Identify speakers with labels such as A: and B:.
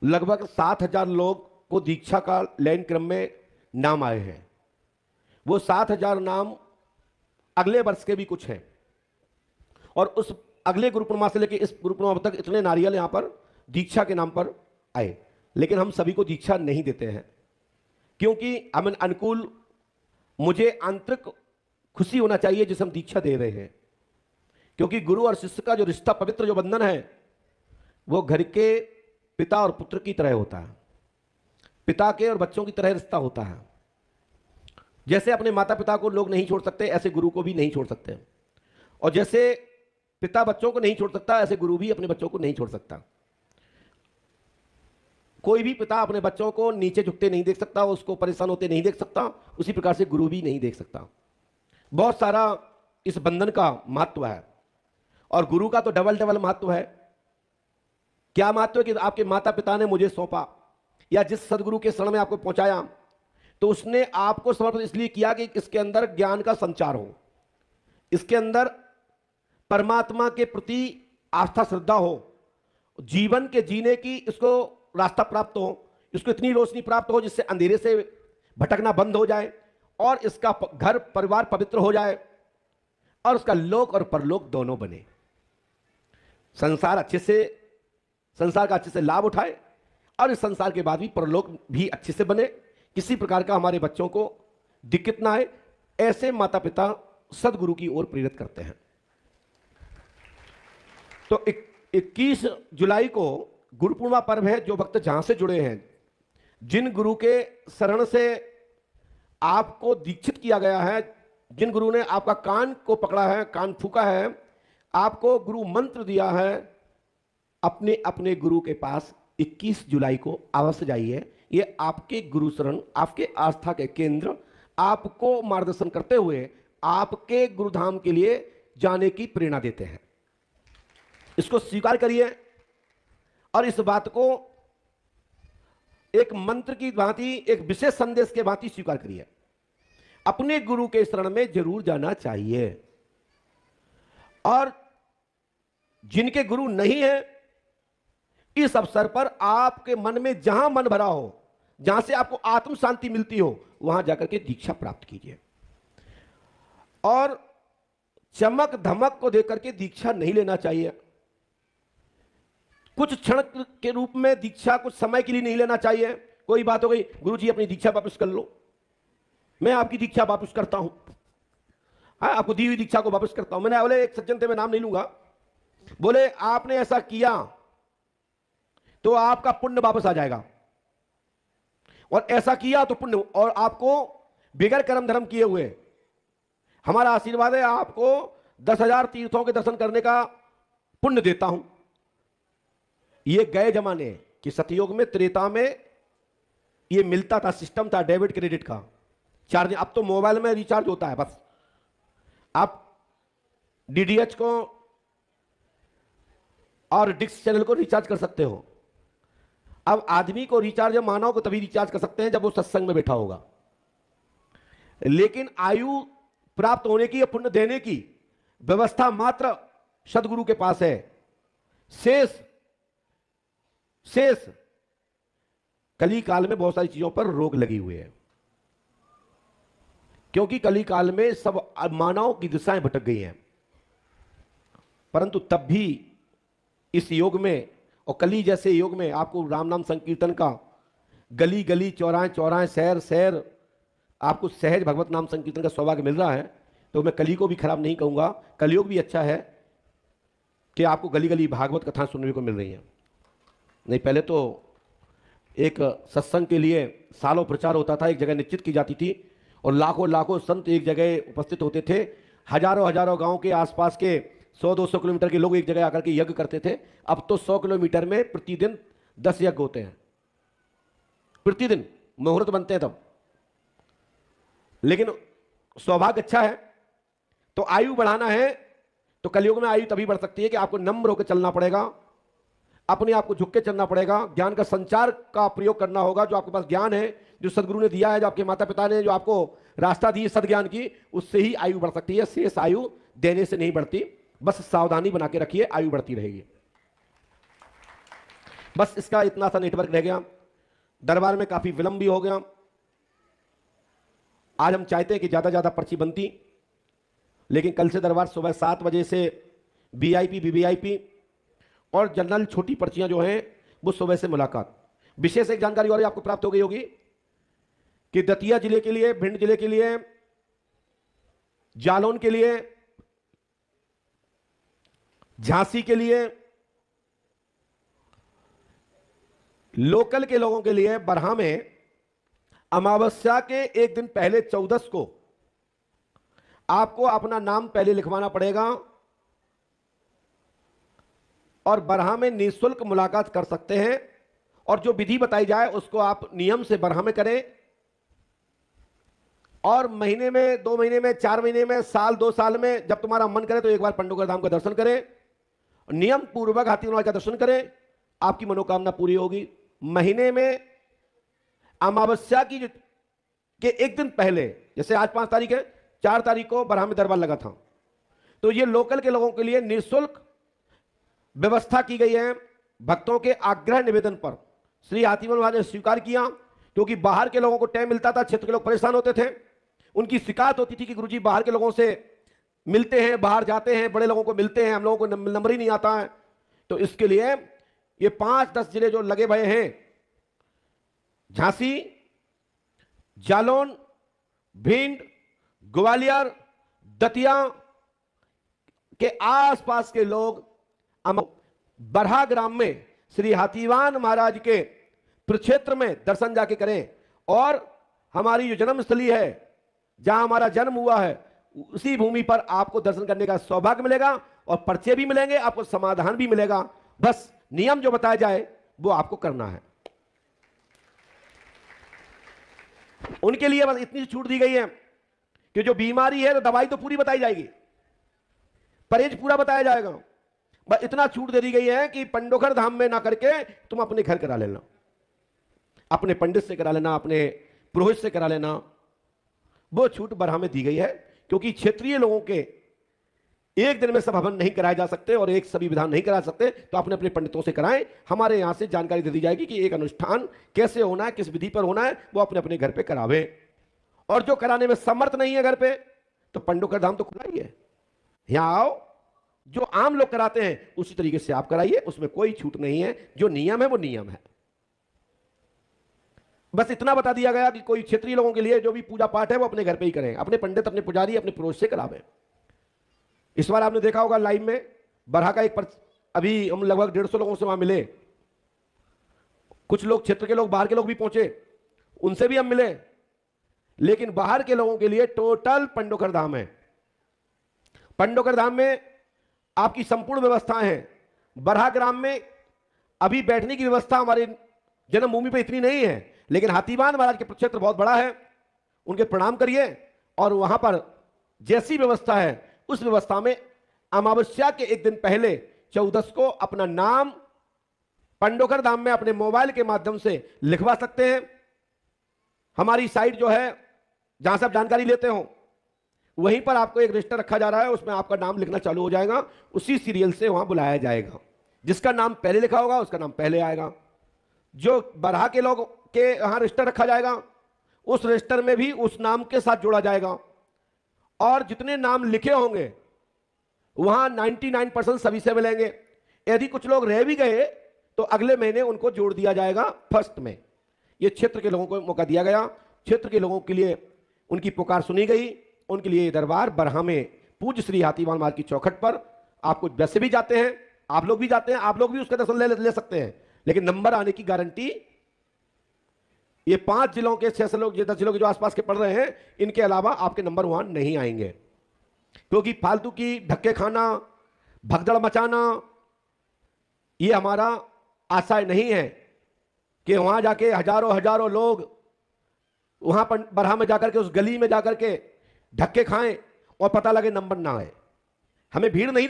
A: लगभग 7,000 लोग को दीक्षा का लेन क्रम में नाम आए हैं। वो 7,000 नाम अगले वर्ष के भी कुछ हैं, और उस अगले गुरु पूर्णिमा से लेकर इस गुरु पूर्णिमा तक इतने नारियल यहां पर दीक्षा के नाम पर आए। लेकिन हम सभी को दीक्षा नहीं देते हैं, क्योंकि हम अनुकूल, मुझे आंतरिक खुशी होना चाहिए जिसे हम दीक्षा दे रहे हैं। क्योंकि गुरु और शिष्य का जो रिश्ता, पवित्र जो बंधन है, वो घर के पिता और पुत्र की तरह होता है, पिता के और बच्चों की तरह रिश्ता होता है। जैसे अपने माता पिता को लोग नहीं छोड़ सकते, ऐसे गुरु को भी नहीं छोड़ सकते। और जैसे पिता बच्चों को नहीं छोड़ सकता, ऐसे गुरु भी अपने बच्चों को नहीं छोड़ सकता। कोई भी पिता अपने बच्चों को नीचे झुकते नहीं देख सकता, उसको परेशान होते नहीं देख सकता, उसी प्रकार से गुरु भी नहीं देख सकता। बहुत सारा इस बंधन का महत्व है, और गुरु का तो डबल डबल महत्व है। क्या महत्व है कि आपके माता पिता ने मुझे सौंपा, या जिस सदगुरु के शरण में आपको पहुंचाया, तो उसने आपको समर्पित इसलिए किया कि इसके अंदर ज्ञान का संचार हो, इसके अंदर परमात्मा के प्रति आस्था श्रद्धा हो, जीवन के जीने की इसको रास्ता प्राप्त हो, इसको इतनी रोशनी प्राप्त हो जिससे अंधेरे से भटकना बंद हो जाए, और इसका घर परिवार पवित्र हो जाए, और उसका लोक और परलोक दोनों बने। संसार का अच्छे से लाभ उठाए, और इस संसार के बाद भी परलोक भी अच्छे से बने, किसी प्रकार का हमारे बच्चों को दिक्कत ना आए। ऐसे माता पिता सदगुरु की ओर प्रेरित करते हैं। तो 21 जुलाई को गुरु पूर्णिमा पर्व है। जो भक्त जहां से जुड़े हैं, जिन गुरु के शरण से आपको दीक्षित किया गया है, जिन गुरु ने आपका कान को पकड़ा है, कान फूका है, आपको गुरु मंत्र दिया है, अपने अपने गुरु के पास 21 जुलाई को अवश्य जाइए। ये आपके गुरु शरण, आपके आस्था के केंद्र, आपको मार्गदर्शन करते हुए आपके गुरुधाम के लिए जाने की प्रेरणा देते हैं। इसको स्वीकार करिए, और इस बात को एक मंत्र की भांति, एक विशेष संदेश के भांति स्वीकार करिए। अपने गुरु के शरण में जरूर जाना चाहिए, और जिनके गुरु नहीं है, इस अवसर पर आपके मन में जहां मन भरा हो, जहां से आपको आत्म शांति मिलती हो, वहां जाकर के दीक्षा प्राप्त कीजिए। और चमक धमक को देकर के दीक्षा नहीं लेना चाहिए। कुछ क्षण के रूप में दीक्षा कुछ समय के लिए नहीं लेना चाहिए। कोई बात हो गई, गुरुजी अपनी दीक्षा वापस कर लो, मैं आपकी दीक्षा वापस करता हूं, हाँ आपको दी हुई दीक्षा को वापस करता हूं। मैंने बोले, एक सज्जन थे, मैं नाम नहीं लूंगा, बोले आपने ऐसा किया तो आपका पुण्य वापस आ जाएगा, और ऐसा किया तो पुण्य, और आपको बिगैर कर्म धर्म किए हुए हमारा आशीर्वाद है, आपको 10,000 तीर्थों के दर्शन करने का पुण्य देता हूं। ये गए जमाने कि सतयुग में, त्रेता में ये मिलता था, सिस्टम था डेबिट क्रेडिट का चार्ज। अब तो मोबाइल में रिचार्ज होता है, बस आप डीडीएच को और डिक्स चैनल को रिचार्ज कर सकते हो। अब आदमी को रिचार्ज, मानव को तभी रिचार्ज कर सकते हैं जब वो सत्संग में बैठा होगा। लेकिन आयु प्राप्त होने की या पुण्य देने की व्यवस्था मात्र सदगुरु के पास है। शेष कली काल में बहुत सारी चीजों पर रोक लगी हुई है, क्योंकि कली काल में सब मानव की दिशाएं भटक गई हैं। परंतु तब भी इस योग में, और कली जैसे योग में, आपको राम नाम संकीर्तन का गली गली, चौराहे चौराहे, शहर शहर, आपको सहज भगवत नाम संकीर्तन का सौभाग्य मिल रहा है। तो मैं कली को भी खराब नहीं कहूंगा, कलयुग भी अच्छा है कि आपको गली गली भागवत कथाएं सुनने को मिल रही हैं। नहीं, पहले तो एक सत्संग के लिए सालों प्रचार होता था, एक जगह निश्चित की जाती थी, और लाखों लाखों संत एक जगह उपस्थित होते थे। हजारों हजारों गांव के आसपास के 100-200 किलोमीटर के लोग एक जगह आकर के यज्ञ करते थे। अब तो 100 किलोमीटर में प्रतिदिन 10 यज्ञ होते हैं, प्रतिदिन मुहूर्त बनते हैं तब। लेकिन सौभाग्य अच्छा है, तो आयु बढ़ाना है तो कलयुग में आयु तभी बढ़ सकती है कि आपको नम्र होकर चलना पड़ेगा, अपने आप को झुक के चलना पड़ेगा, ज्ञान का संचार का प्रयोग करना होगा। जो आपके पास ज्ञान है, जो सदगुरु ने दिया है, जो आपके माता पिता ने जो आपको रास्ता दी सदज्ञान की, उससे ही आयु बढ़ सकती है। शेष आयु देने से नहीं बढ़ती, बस सावधानी बना के रखिए, आयु बढ़ती रहेगी। बस इसका इतना सा नेटवर्क रह गया। दरबार में काफी विलंब भी हो गया। आज हम चाहते हैं कि ज्यादा ज्यादा पर्ची बनती, लेकिन कल से दरबार सुबह 7 बजे से वीआईपी, वीवीआईपी और जनरल छोटी पर्चियां जो हैं वो सुबह से मुलाकात। विशेष एक जानकारी और आपको प्राप्त हो गई होगी कि दतिया जिले के लिए, भिंड जिले के लिए, जालौन के लिए, झांसी के लिए, लोकल के लोगों के लिए बरहा में अमावस्या के एक दिन पहले 14 को आपको अपना नाम पहले लिखवाना पड़ेगा और बरहा में निःशुल्क मुलाकात कर सकते हैं। और जो विधि बताई जाए उसको आप नियम से बरहा में करें। और महीने में, 2 महीने में, 4 महीने में, साल, 2 साल में जब तुम्हारा मन करे तो एक बार पंडोकर धाम का दर्शन करें, नियम पूर्वक हाथीमल का दर्शन करें, आपकी मनोकामना पूरी होगी। महीने में अमावस्या की के एक दिन पहले, जैसे आज 5 तारीख है, 4 तारीख को बरहा में दरबार लगा था, तो ये लोकल के लोगों के लिए निःशुल्क व्यवस्था की गई है। भक्तों के आग्रह निवेदन पर श्री हाथीमल महाराज ने स्वीकार किया, क्योंकि बाहर के लोगों को टाइम मिलता था, क्षेत्र के लोग परेशान होते थे, उनकी शिकायत होती थी कि गुरुजी बाहर के लोगों से मिलते हैं, बाहर जाते हैं, बड़े लोगों को मिलते हैं, हम लोगों को नंबर ही नहीं आता है। तो इसके लिए ये 5-10 जिले जो लगे भये हैं, झांसी, जालौन, भिंड, ग्वालियर, दतिया के आसपास के लोग बरहा ग्राम में श्री हाथीवान महाराज के प्रक्षेत्र में दर्शन जाके करें। और हमारी जो जन्मस्थली है, जहां हमारा जन्म हुआ है, उसी भूमि पर आपको दर्शन करने का सौभाग्य मिलेगा और पर्चे भी मिलेंगे, आपको समाधान भी मिलेगा। बस नियम जो बताया जाए वो आपको करना है। उनके लिए बस इतनी छूट दी गई है कि जो बीमारी है तो दवाई तो पूरी बताई जाएगी, परहेज पूरा बताया जाएगा। बस इतना छूट दे दी गई है कि पंडोखर धाम में ना करके तुम अपने घर करा लेना, अपने पंडित से करा लेना, अपने पुरोहित से करा लेना। वो छूट बरहा में दी गई है, क्योंकि क्षेत्रीय लोगों के एक दिन में सब हवन नहीं कराए जा सकते और एक सभी विधान नहीं करा सकते, तो अपने अपने पंडितों से कराएं। हमारे यहां से जानकारी दे दी जाएगी कि एक अनुष्ठान कैसे होना है, किस विधि पर होना है, वो अपने अपने घर पे करावे। और जो कराने में समर्थ नहीं है घर पे, तो पंडोकर धाम तो खुला ही है, यहां आओ, जो आम लोग कराते हैं उसी तरीके से आप कराइए, उसमें कोई छूट नहीं है। जो नियम है वो नियम है। बस इतना बता दिया गया कि कोई क्षेत्रीय लोगों के लिए जो भी पूजा पाठ है वो अपने घर पे ही करें, अपने पंडित, अपने पुजारी, अपने पुरोहित से करावें। इस बार आपने देखा होगा लाइव में बरहा का अभी हम लगभग 150 लोगों से वहां मिले। कुछ लोग क्षेत्र के लोग, बाहर के लोग भी पहुंचे, उनसे भी हम मिले। लेकिन बाहर के लोगों के लिए टोटल पंडोकर धाम है। पंडोकर धाम में आपकी संपूर्ण व्यवस्थाएं हैं। बरहा ग्राम में अभी बैठने की व्यवस्था हमारे जन्मभूमि पे इतनी नहीं है, लेकिन हाथीवान महाराज के क्षेत्र बहुत बड़ा है, उनके प्रणाम करिए। और वहां पर जैसी व्यवस्था है उस व्यवस्था में अमावस्या के एक दिन पहले 14 को अपना नाम पंडोकर धाम में अपने मोबाइल के माध्यम से लिखवा सकते हैं। हमारी साइट जो है, जहां से आप जानकारी लेते हो, वहीं पर आपको एक रजिस्टर रखा जा रहा है, उसमें आपका नाम लिखना चालू हो जाएगा। उसी सीरियल से वहां बुलाया जाएगा। जिसका नाम पहले लिखा होगा उसका नाम पहले आएगा। जो बरहा के लोग के यहां रजिस्टर रखा जाएगा, उस रजिस्टर में भी उस नाम के साथ जोड़ा जाएगा। और जितने नाम लिखे होंगे वहां 99% सभी से मिलेंगे। यदि कुछ लोग रह भी गए तो अगले महीने उनको जोड़ दिया जाएगा फर्स्ट में। यह क्षेत्र के लोगों को मौका दिया गया। क्षेत्र के लोगों के लिए उनकी पुकार सुनी गई। उनके लिए ये दरबार बरहा में पूज्य श्री हाथीवान महाराज की चौखट पर, आपको वैसे भी जाते हैं, आप लोग भी जाते हैं, आप लोग भी उसका दर्शन ले सकते हैं, लेकिन नंबर आने की गारंटी ये 5 जिलों के 6 लोग, 10 जिलों के जो आसपास के पढ़ रहे हैं, इनके अलावा आपके नंबर वहां नहीं आएंगे। क्योंकि फालतू की धक्के खाना, भगदड़ मचाना, ये हमारा आशय नहीं है कि वहां जाके हजारों लोग वहां पर बरहा में जाकर के उस गली में जाकर के धक्के खाएं और पता लगे नंबर ना आए। हमें भीड़ नहीं